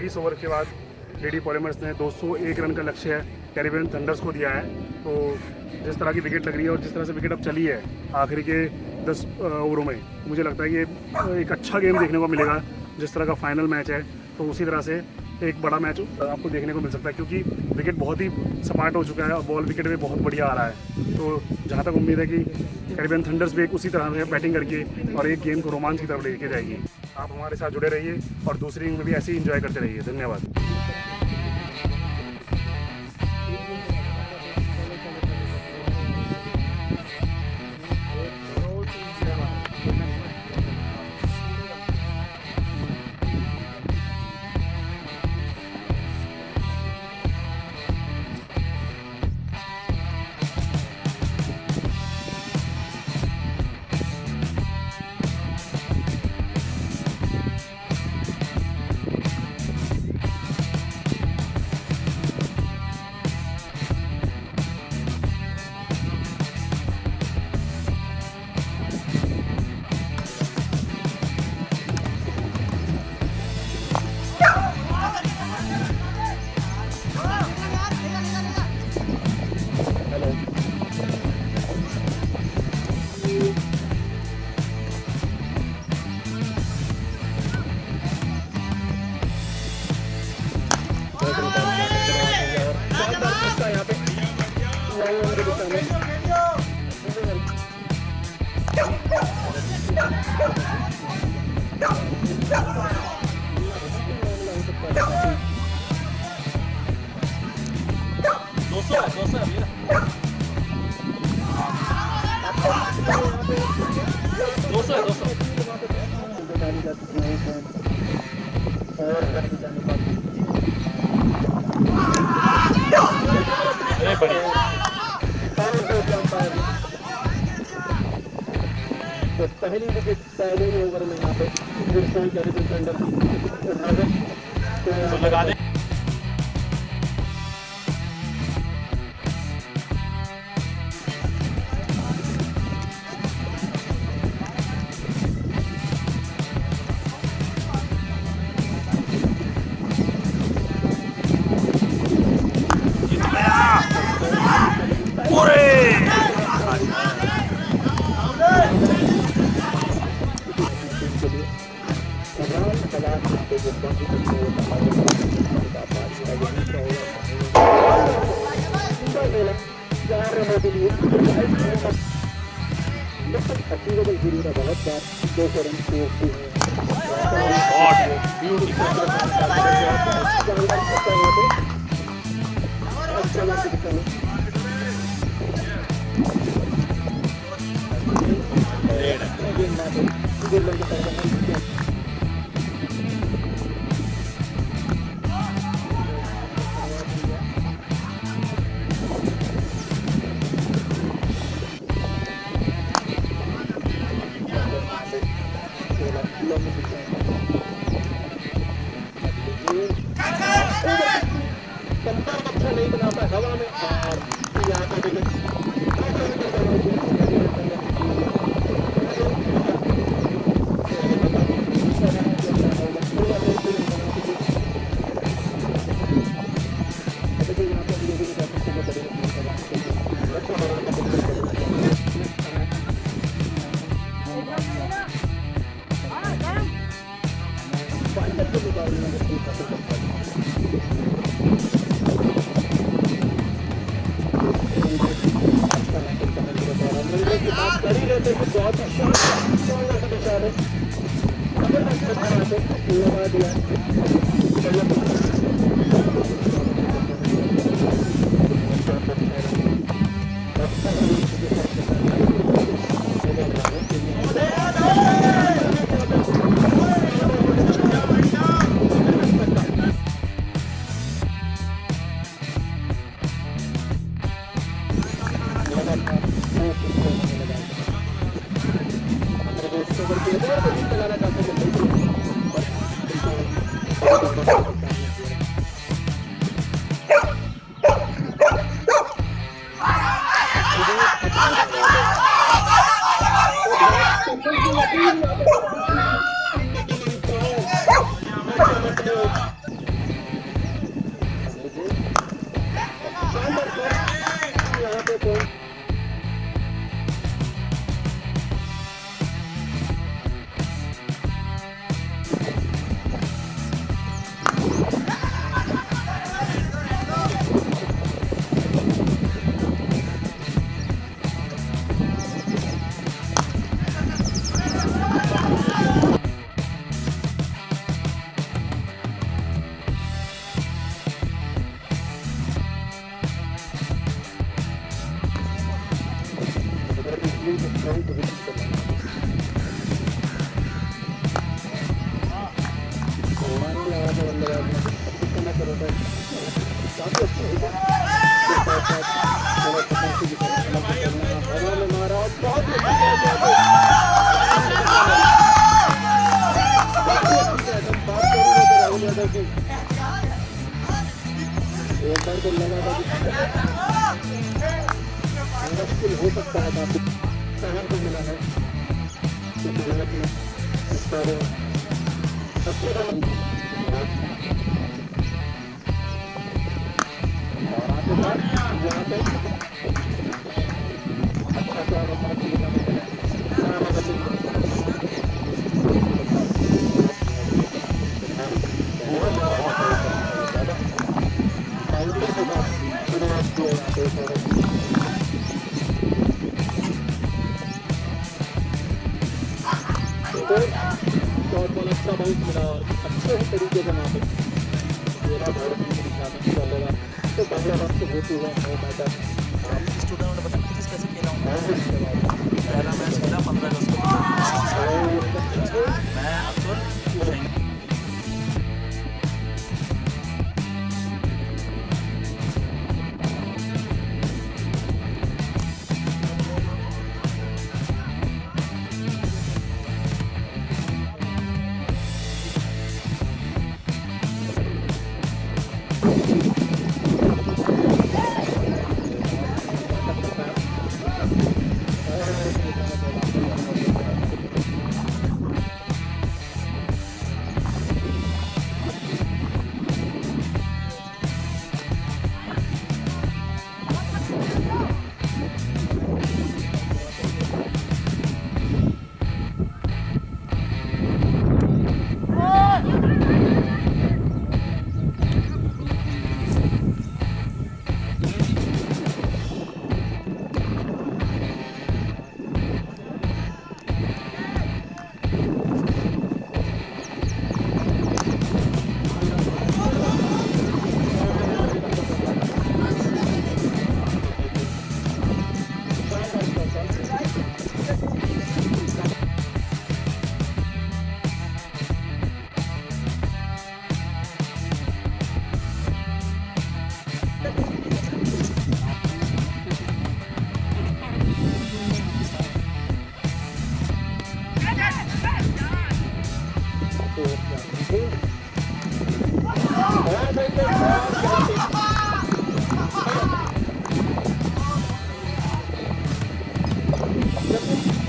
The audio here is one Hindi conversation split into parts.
20 ओवर के बाद लेडी पॉलीमर्स ने 201 रन का लक्ष्य कैरिबियन थंडर्स को दिया है। तो जिस तरह की विकेट लग रही है और जिस तरह से विकेट अब चली है आखिरी के 10 ओवरों में, मुझे लगता है कि एक अच्छा गेम देखने को मिलेगा। जिस तरह का फाइनल मैच है तो उसी तरह से एक बड़ा मैच आपको देखने को मिल सकता है, क्योंकि विकेट बहुत ही सपाट हो चुका है और बॉल विकेट में बहुत बढ़िया आ रहा है। तो जहाँ तक उम्मीद है कि कैरिबियन थंडर्स भी एक उसी तरह से बैटिंग करके और एक गेम को रोमांच की तरफ लेके जाएगी। आप हमारे साथ जुड़े रहिए और दूसरी इनिंग में भी ऐसे ही इंजॉय करते रहिए। धन्यवाद। तो पहली विकेट पहले ही ओवर में यहाँ पे कैरिबियन थंडर तो लगा दे। अच्छा नहीं बना पाए हवा में यहाँ पे बहुत तरह से काफी अच्छी हुई है। हवा में मारा बहुत ही अच्छी कैच है। काफी अच्छी कैच हम बात कर रहे थे राहुल यादव की। एक बार तो लगा था कि मुश्किल हो सकता है, काफी सहन को मिला है इस पर सबसे और आगे बार यहाँ पे अच्छा सा शॉट बॉल अच्छा बाउंस मिला और अच्छे तरीके से वहाँ पे मेरा भारत में दिखाना चलेगा। तो बांग्लादेश से होती हुआ नौ मैटर इस टूर्नामेंट में बताइए किस कैसे खेला हूँ। पहला मैच खेला 15 अगस्त को, मैं अतुल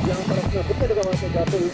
यहाँ पर अपना विकेट गंवा के जाते हुए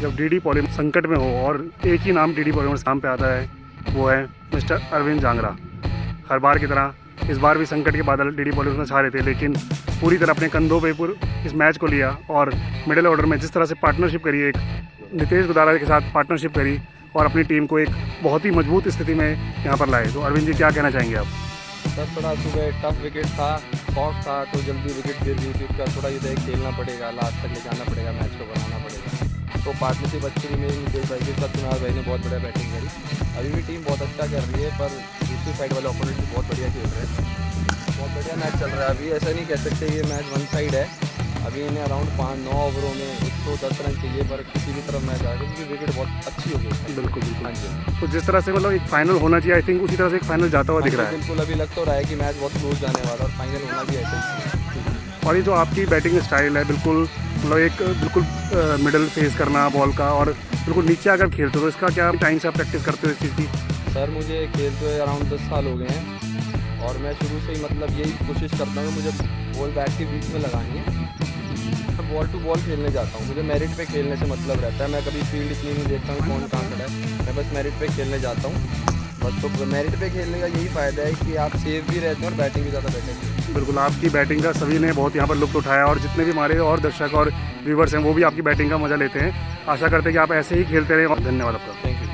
जब डीडी पॉलीमर संकट में हो और एक ही नाम डीडी पॉलीमर नाम पे आता है, वो है मिस्टर अरविंद जांगरा। हर बार की तरह इस बार भी संकट के बादल डीडी पॉलीमर में छा रहे थे, लेकिन पूरी तरह अपने कंधों पे इस मैच को लिया और मिडिल ऑर्डर में जिस तरह से पार्टनरशिप करी एक नितेश गुदारा के साथ पार्टनरशिप करी और अपनी टीम को एक बहुत ही मजबूत स्थिति में यहाँ पर लाए। तो अरविंद जी क्या कहना चाहेंगे आप? सर थोड़ा सुबह टफ विकेट था, शॉर्ट था, तो जल्दी विकेट गिर गई थी, उसका थोड़ा ये खेलना पड़ेगा, लास्ट तक ले जाना पड़ेगा, मैच को बनाना पड़ेगा। तो पार्टनरशिप अच्छी रही मेरी नितेश भाई के साथ, चुनाव भाई ने बहुत बढ़िया बैटिंग करी। अभी भी टीम बहुत अच्छा कर रही है, पर दूसरी साइड वाले ओपोनेंट भी बहुत बढ़िया खेल रहे हैं, बहुत बढ़िया मैच चल रहा है। अभी ऐसा नहीं कह सकते ये मैच वन साइड है, अभी इन्हें अराउंड 5-9 ओवरों में 110 रन चाहिए, पर किसी भी तरफ मैच आएगा क्योंकि विकेट बहुत अच्छी हो गई है। बिल्कुल बिल्कुल। हाँ जी, तो जिस तरह से मतलब एक फाइनल होना चाहिए, आई थिंक उसी तरह से एक फाइनल जाता हुआ दिख रहा है। बिल्कुल अभी लग तो रहा है कि मैच बहुत क्लोज जाने वाला है और फाइनल होना भी ऐसा ही। और ये जो आपकी बैटिंग स्टाइल है, बिल्कुल मतलब एक बिल्कुल मिडल फेस करना बॉल का और बिल्कुल नीचे अगर खेलते हो, तो इसका क्या टाइम से आप प्रैक्टिस करते हो इस चीज़ की? सर मुझे खेलते हुए अराउंड 10 साल हो गए हैं और मैं शुरू से ही मतलब यही कोशिश करता हूँ कि मुझे बॉल बैट के बीच में लगानी है। मैं बॉल टू बॉल खेलने जाता हूँ, मुझे मेरिट पे खेलने से मतलब रहता है। मैं कभी फील्ड इतनी नहीं देखता हूँ कौन कहाँ खड़ा है, मैं बस मेरिट पे खेलने जाता हूँ बस। तो मेरिट पे खेलने का यही फ़ायदा है कि आप सेफ भी रहते हैं और बैटिंग भी ज़्यादा बेटर है। बिल्कुल, आपकी बैटिंग का सभी ने बहुत यहाँ पर लुत्फ उठाया और जितने भी हमारे और दर्शक और व्यूवर्स हैं वो भी आपकी बैटिंग का मज़ा लेते हैं। आशा करते हैं कि आप ऐसे ही खेलते रहें और धन्यवाद आपका। Thank you.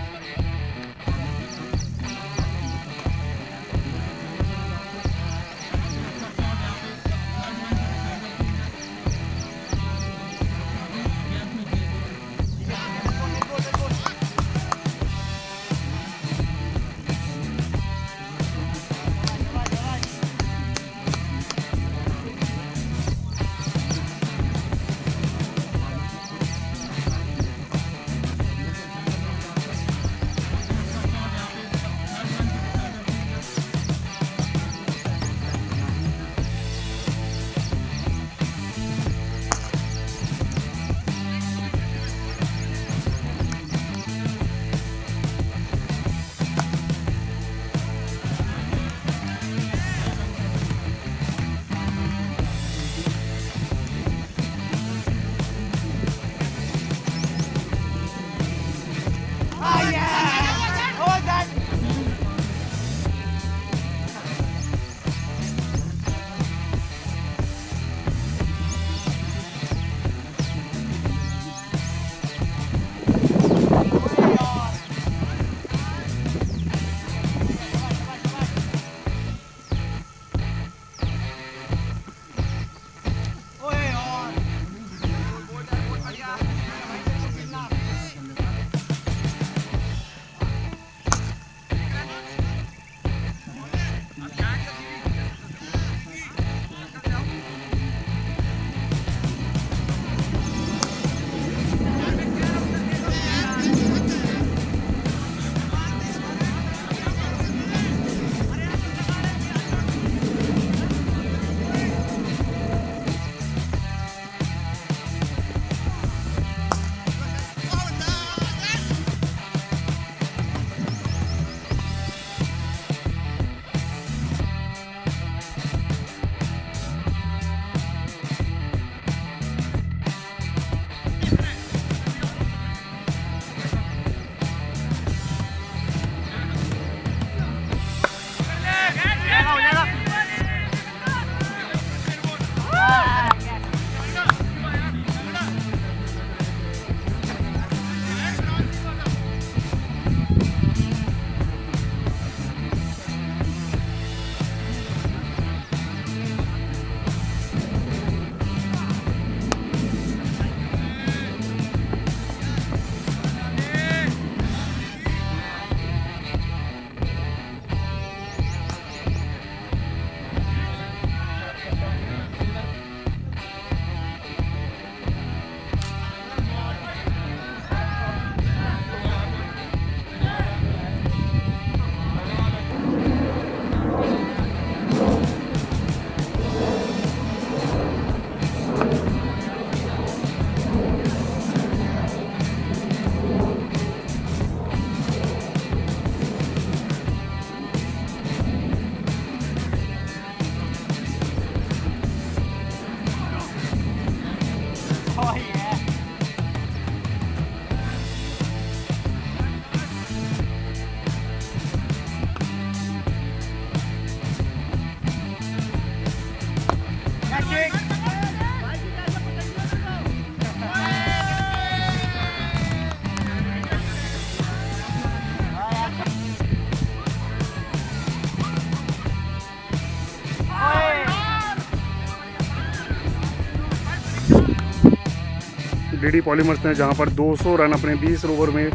डीडी पॉलीमर्स ने जहां पर 200 रन अपने 20 ओवर में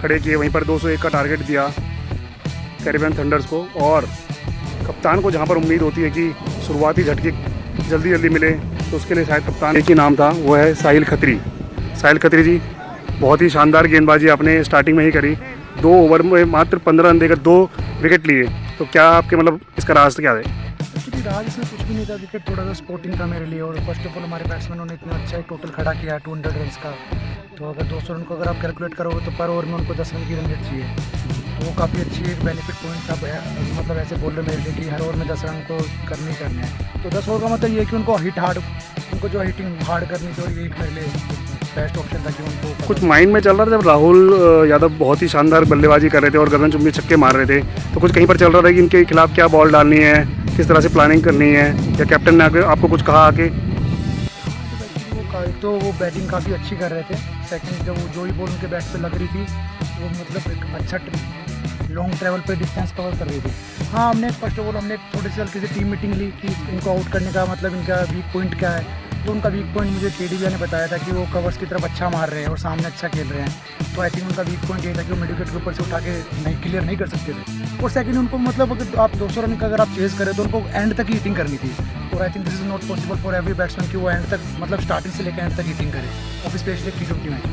खड़े किए, वहीं पर 201 का टारगेट दिया कैरिबियन थंडर्स को। और कप्तान को जहां पर उम्मीद होती है कि शुरुआती झटके जल्दी जल्दी मिले, तो उसके लिए शायद कप्तान एक ही नाम था, वो है साहिल खत्री। साहिल खत्री जी, बहुत ही शानदार गेंदबाजी आपने स्टार्टिंग में ही करी। 2 ओवर में मात्र 15 रन देकर 2 विकेट लिए, तो क्या आपके मतलब इसका राज क्या है? एक्चुअली राज इसमें कुछ भी नहीं था, विकेट थोड़ा सा स्पोर्टिंग था मेरे लिए। और फर्स्ट ऑफ ऑल हमारे बैट्समैनों ने इतना अच्छा एक टोटल खड़ा किया है 200 रन का। तो अगर 200 रन को अगर आप कैलकुलेट करोगे तो पर ओवर में उनको 10 रन की रन रेट चाहिए, तो वो काफ़ी अच्छी एक बेनिफिट पॉइंट था। मतलब ऐसे बोल रहे मेरे लिए कि हर ओवर में 10 रन को करने ही करने हैं। तो 10 ओवर का मतलब ये कि उनको हिट हार्ड, उनको जो हिटिंग हार्ड करनी थी, ये मेरे लिए बेस्ट ऑप्शन था कि उनको। कुछ माइंड में चल रहा था जब राहुल यादव बहुत ही शानदार बल्लेबाजी कर रहे थे और गर्दन चुम्बी छक्के मार रहे थे, तो कुछ कहीं पर चल रहा था कि इनके खिलाफ क्या बॉल डालनी है, किस तरह से प्लानिंग करनी है, या कैप्टन ने आपको कुछ कहा आके? तो वो बैटिंग काफ़ी अच्छी कर रहे थे। सेकंड जब वो जो ही बॉल उनके बैट पे लग रही थी, वो मतलब एक अच्छा लॉन्ग ट्रैवल पे डिस्टेंस कवर कर रही थी। हाँ, हमने फर्स्ट ऑफ ऑल हमने थोड़ी सी हल्की सी टीम मीटिंग ली कि इनको आउट करने का मतलब इनका वीक पॉइंट क्या है। तो उनका वीक पॉइंट मुझे केडी भैया ने बताया था कि वो कवर्स की तरफ अच्छा मार रहे हैं और सामने अच्छा खेल रहे हैं। तो आई थिंक उनका वीक पॉइंट ये था कि वो मिड विकेट के ऊपर से उठा के नहीं क्लियर नहीं कर सकते थे। और सेकंड उनको मतलब अगर आप 200 रन का अगर आप चेज़ करें तो उनको एंड तक हिटिंग करनी थी। और I think this is not possible for every batsman कि वो एंड तक मतलब स्टार्टिंग से लेकर एंड तक हिटिंग करे, और specially T20 match.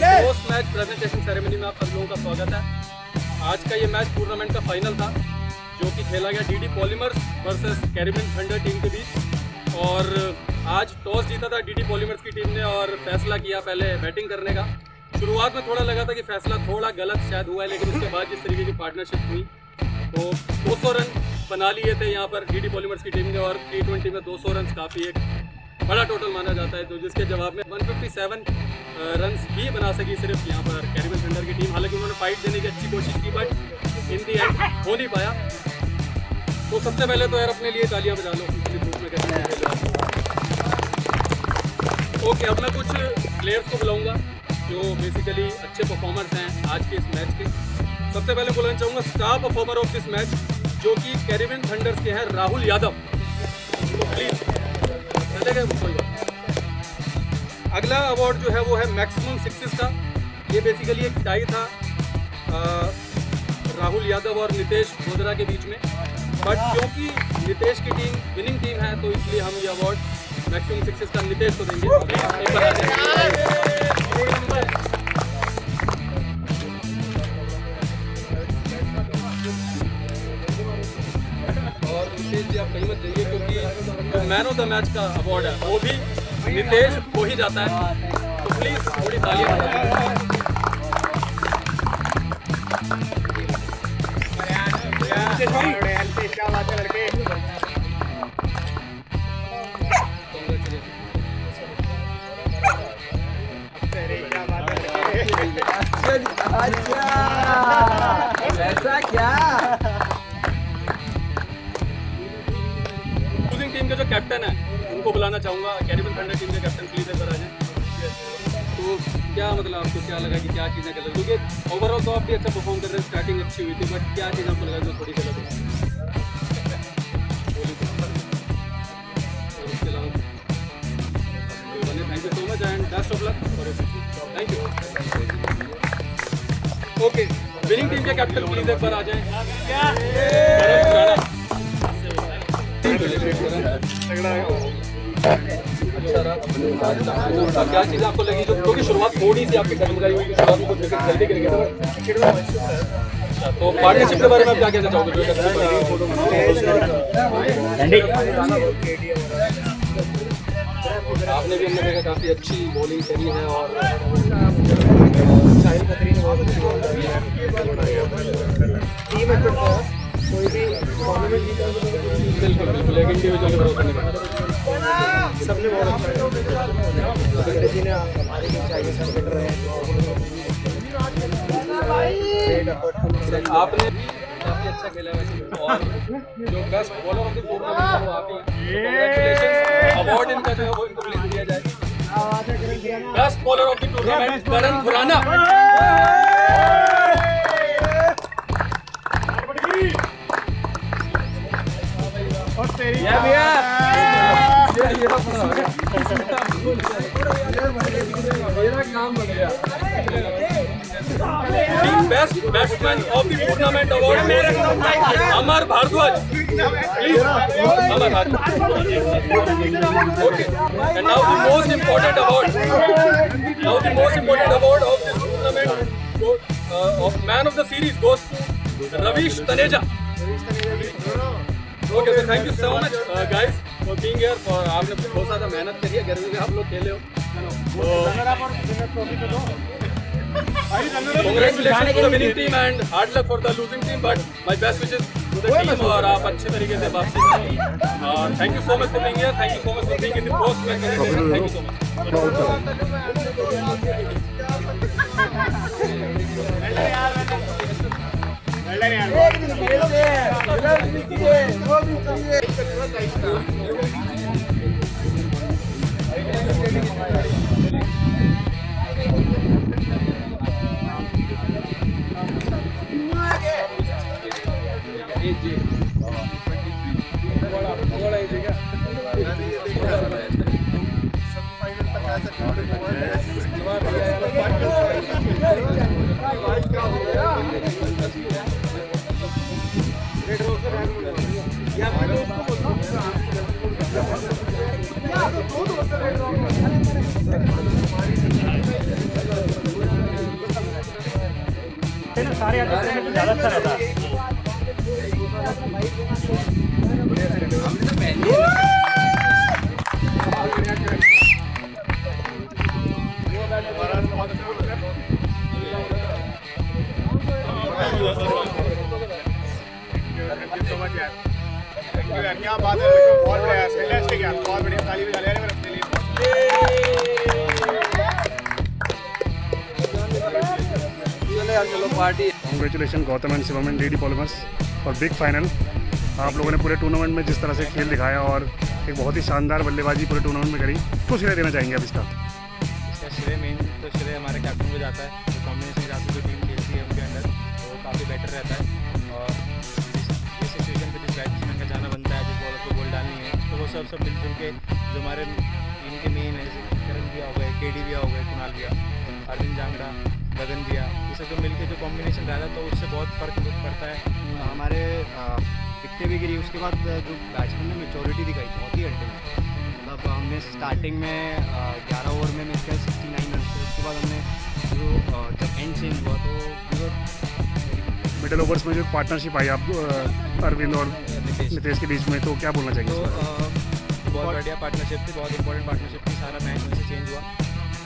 Post match presentation ceremony में आप सब लोगों का स्वागत है। आज का ये मैच टूर्नामेंट का फाइनल था, जो कि खेला गया DD polymers versus Caribbean thunder team के बीच। और आज टॉस जीता था डीडी पॉलीमर्स की टीम ने और फैसला किया पहले बैटिंग करने का। शुरुआत में थोड़ा लगा था कि फैसला थोड़ा गलत शायद हुआ है, लेकिन उसके बाद जिस तरीके की पार्टनरशिप हुई तो 200 रन बना लिए थे यहाँ पर डीडी पॉलीमर्स की टीम ने। और T20 में 200 रन काफ़ी एक बड़ा टोटल माना जाता है, तो जिसके जवाब में 157 रन्स ही बना सकी सिर्फ यहाँ पर कैरिबियन थंडर की टीम। हालांकि उन्होंने फाइट देने की अच्छी कोशिश की, बट इन दी एंड हो नहीं पाया। तो सबसे पहले तो यार अपने लिए तालियां बजा लो इतनी धूप में कैसे खेल। ओके, अब मैं कुछ प्लेयर्स को बुलाऊंगा जो बेसिकली अच्छे परफॉर्मर्स हैं आज के इस मैच के। सबसे पहले बुलाना चाहूँगा star performer of this match, जो कि कैरिबियन थंडर्स के हैं राहुल यादव। तो प्लीज़ कोई बात। अगला अवार्ड जो है वो है मैक्सिमम सिक्सेस का। ये बेसिकली एक टाई था राहुल यादव और नितेश गोदरा के बीच में, बट क्योंकि नितेश की टीम विनिंग टीम है तो इसलिए हम ये अवार्ड मैक्सिमम सिक्सेस का नितेश को देंगे। और नितेश जी आप कहीं मत जाइए, क्योंकि जो मैन ऑफ द मैच का अवार्ड है वो भी नितेश को ही जाता है। तो प्लीज़ थोड़ी तालियां बजाइए। ऐसा क्या? लूजिंग टीम के जो कैप्टन है उनको बुलाना चाहूँगा। कैरिबियन थंडर टीम के कैप्टन प्लीज इधर आ जाएं। तो क्या मतलब आपको क्या लगा कि क्या चीज़ें गलत, क्योंकि ओवरऑल तो आप भी अच्छा परफॉर्म कर रहे हैं, स्टार्टिंग अच्छी हुई थी, बट क्या चीज़ आपको लगा जो थोड़ी गलत है? Thank you so much and best of luck for your future. Thank you. Okay, winning team के कैप्टन प्लीज एक बार आ जाएं। क्या चीज़ आपको लगी जो, क्योंकि शुरुआत थोड़ी सी आपकी खत्म गई, शुरुआत में कुछ विकेट जल्दी गिर गए थे, तो पार्टनरशिप के बारे में आप क्या कहना चाहोगे? आपने भी हमने देखा काफ़ी अच्छी बॉलिंग करी है और बिल्कुल बिल्कुल एक इंडिविजुअल के भरोसे नहीं करता। सबने बहुत अच्छा जी ने हमारे लिए चाहिए सब बेटर रहे आपने काफ़ी अच्छा खेला है और जो best bowler of the tournament वो आप ही, कांग्रेचुलेशंस। अवार्ड इनका जो है वो इनको प्लीज दिया जाए। Best bowler of the tournament Karan Khurana. Best batsman of the tournament award Amar Bharadwaj. Please Amar Bharadwaj. Okay, and now the most important award, of this tournament of man of the series goes to Ravish Taneja. Okay, so thank you so much guys for being here, for आपने बहुत ज़्यादा मेहनत करी है, गर्मी में आप लोग खेले हो। Congratulations to the winning team and hard luck for the losing team, but my best wishes to the team और आप अच्छे तरीके से वापसी करें। Thank you so much for being here. Thank you so much for being in the post match presentation. Thank you so much. सारे ज़्यादा अच्छा रहता है। क्या बात है, बहुत बढ़िया, फैंटास्टिक यार, बहुत बढ़िया, ताली बजा रहे हैं अपने लिए। चलो party. Congratulation Gautam and Shivam and DD polymers और बिग फाइनल। आप लोगों ने पूरे टूर्नामेंट में जिस तरह से खेल दिखाया और एक बहुत ही शानदार बल्लेबाजी पूरे टूर्नामेंट में करी, कुछ श्रेय देना चाहेंगे आप इसका? इसका श्रेय मेन तो श्रेय हमारे कैप्टन को जाता है। जो कॉम्बिनेशन के हिसाब से जो टीम खेलती है उनके अंदर वो काफ़ी बेटर रहता है और इस सिचुएशन पे जिस बैट्समैन का जाना बनता है, जिस बॉलर को बॉल डालनी है, तो वो सब मिलजुल के जो हमारे टीम के मेन है, करण भैया हो गए, केडी भैया हो गए, कुणाल भैया, अरविंद जांगड़ा, गगन भैया, ये सब जो मिलके जो कॉम्बिनेशन रहता है तो उससे बहुत फ़र्क पड़ता है। हमारे विकेटें भी गिरी, उसके बाद जो बैट्समैन ने मेचोरिटी दिखाई बहुत ही अल्टीमेट। मतलब हमने स्टार्टिंग में 11 ओवर में मिल गया 69 रन, उसके बाद हमने जो जब एंड चेंज हुआ तो मिडल ओवर्स में जो पार्टनरशिप आई आप अरविंद और नितेश के बीच में, तो क्या बोलना चाहिए? तो बहुत बढ़िया पार्टनरशिप थी, बहुत इंपॉर्टेंट पार्टनरशिप थी। सारा मैच में से चेंज हुआ।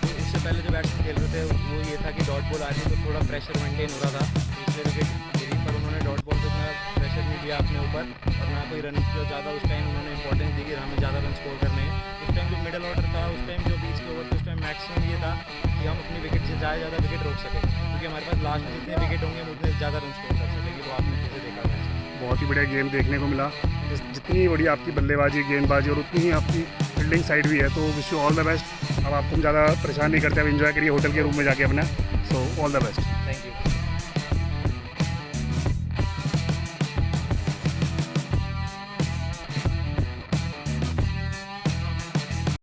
तो इससे पहले जो बैट्समैन खेल रहे थे वो ये था कि डॉट बॉल आ रही है तो थोड़ा प्रेशर मेंटेन हो रहा था, इसलिए विकेट गिरी, पर उन्होंने डॉट बॉल को इतना प्रेशर नहीं दिया अपने ऊपर और ना कोई रन जो ज़्यादा उस टाइम उन्होंने इंपॉर्टेंस दी कि हमें ज़्यादा रन स्कोर करने हैं। उस टाइम जो मिडल ऑर्डर था, उस टाइम जो बीच के ओवर थे, उस टाइम मैक्सिमम ये था कि हम अपनी विकेट से ज़्यादा विकेट रोक सकें, क्योंकि हमारे पास लास्ट में जितने विकेट होंगे हम उतने ज़्यादा रन स्कोर कर सकेंगे। वो आपने जैसे देखा मैच। बहुत ही बढ़िया गेम देखने को मिला। जितनी बड़ी आपकी बल्लेबाजी, गेंदबाजी और उतनी ही आपकी फील्डिंग साइड भी है। तो wish you all the best. अब आपको हम ज़्यादा परेशान नहीं करते, अब एंजॉय करिए होटल के रूम में जाके अपना। So all the best. Thank you.